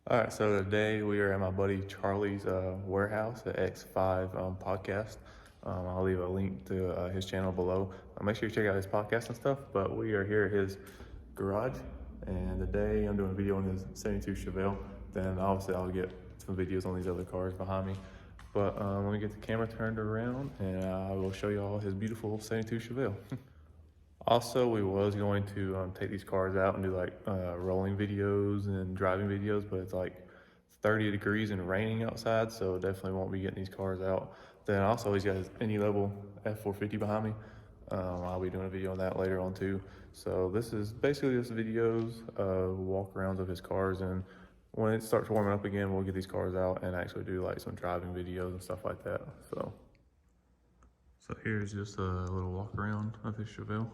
All right, so today we are at my buddy Charlie's warehouse at X5 podcast. I'll leave a link to his channel below. Make sure you check out his podcast and stuff. But we are here at his garage, and today I'm doing a video on his 72 Chevelle. Then obviously I'll get some videos on these other cars behind me. But let me get the camera turned around, and I will show you all his beautiful 72 Chevelle. Also, we was going to take these cars out and do like rolling videos and driving videos, but it's like 30 degrees and raining outside, so definitely won't be getting these cars out. Then also he's got his any level F450 behind me. I'll be doing a video on that later on too. So this is basically just videos, walk-arounds of his cars, and when it starts warming up again, we'll get these cars out and actually do like some driving videos and stuff like that. So here's just a little walk-around of his Chevelle.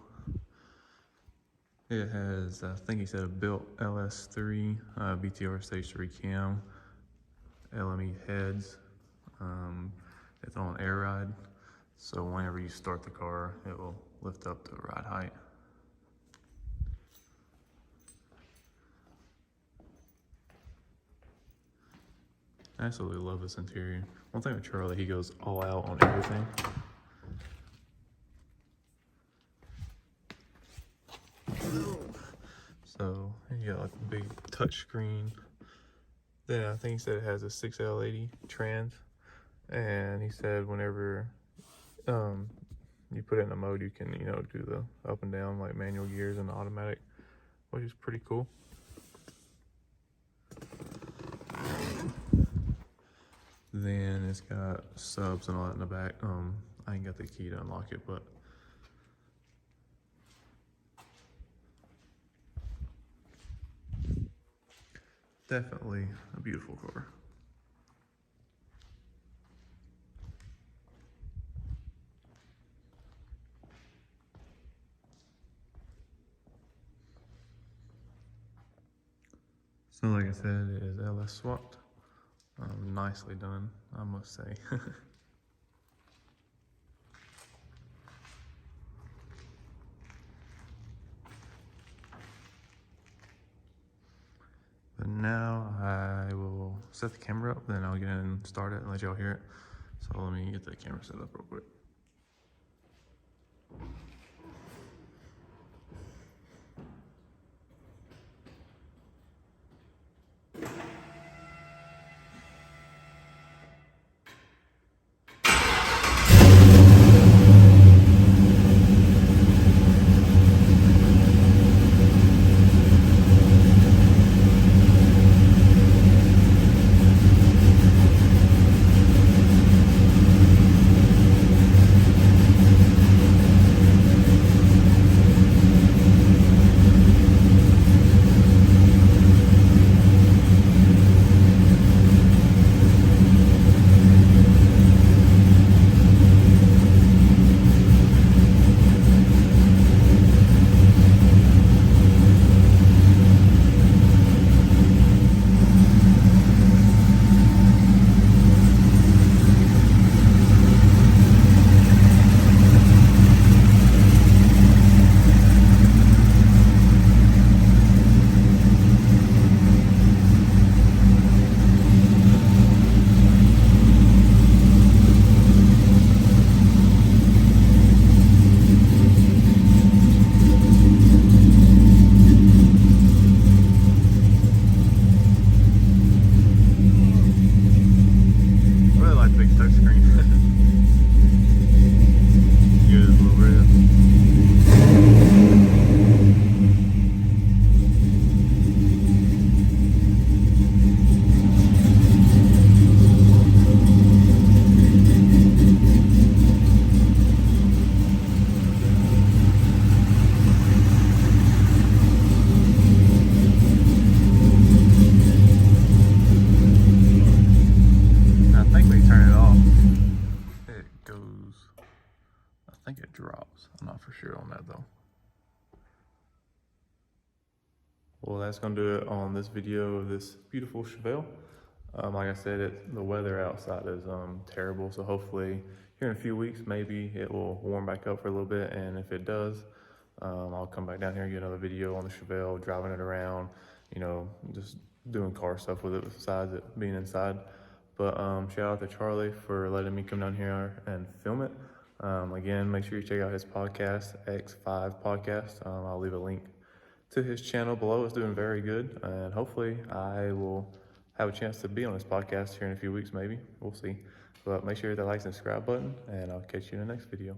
It has, I think he said, a built LS3, BTR Stage 3 cam, LME heads. It's on air ride, so whenever you start the car, it will lift up to ride height. I absolutely love this interior. One thing with Charlie, he goes all out on everything. So you got like a big touch screen. Then I think he said it has a 6L80 trans, and he said whenever you put it in a mode, you can do the up and down like manual gears and automatic, which is pretty cool. Then it's got subs and all that in the back. I ain't got the key to unlock it, but definitely a beautiful car. So like I said, it is LS swapped. Nicely done, I must say. But now I will set the camera up, then I'll get in and start it and let y'all hear it. So let me get the camera set up real quick. I think it drops. I'm not for sure on that though. Well, that's gonna do it on this video of this beautiful Chevelle. Like I said, the weather outside is terrible, so hopefully here in a few weeks, maybe it will warm back up for a little bit, and if it does, I'll come back down here and get another video on the Chevelle, driving it around, just doing car stuff with it besides it being inside. But shout out to Charlie for letting me come down here and film it. Again, make sure you check out his podcast, X5 Podcast. I'll leave a link to his channel below. It's doing very good, and hopefully I will have a chance to be on this podcast here in a few weeks, maybe. We'll see. But make sure you hit that like and subscribe button, and I'll catch you in the next video.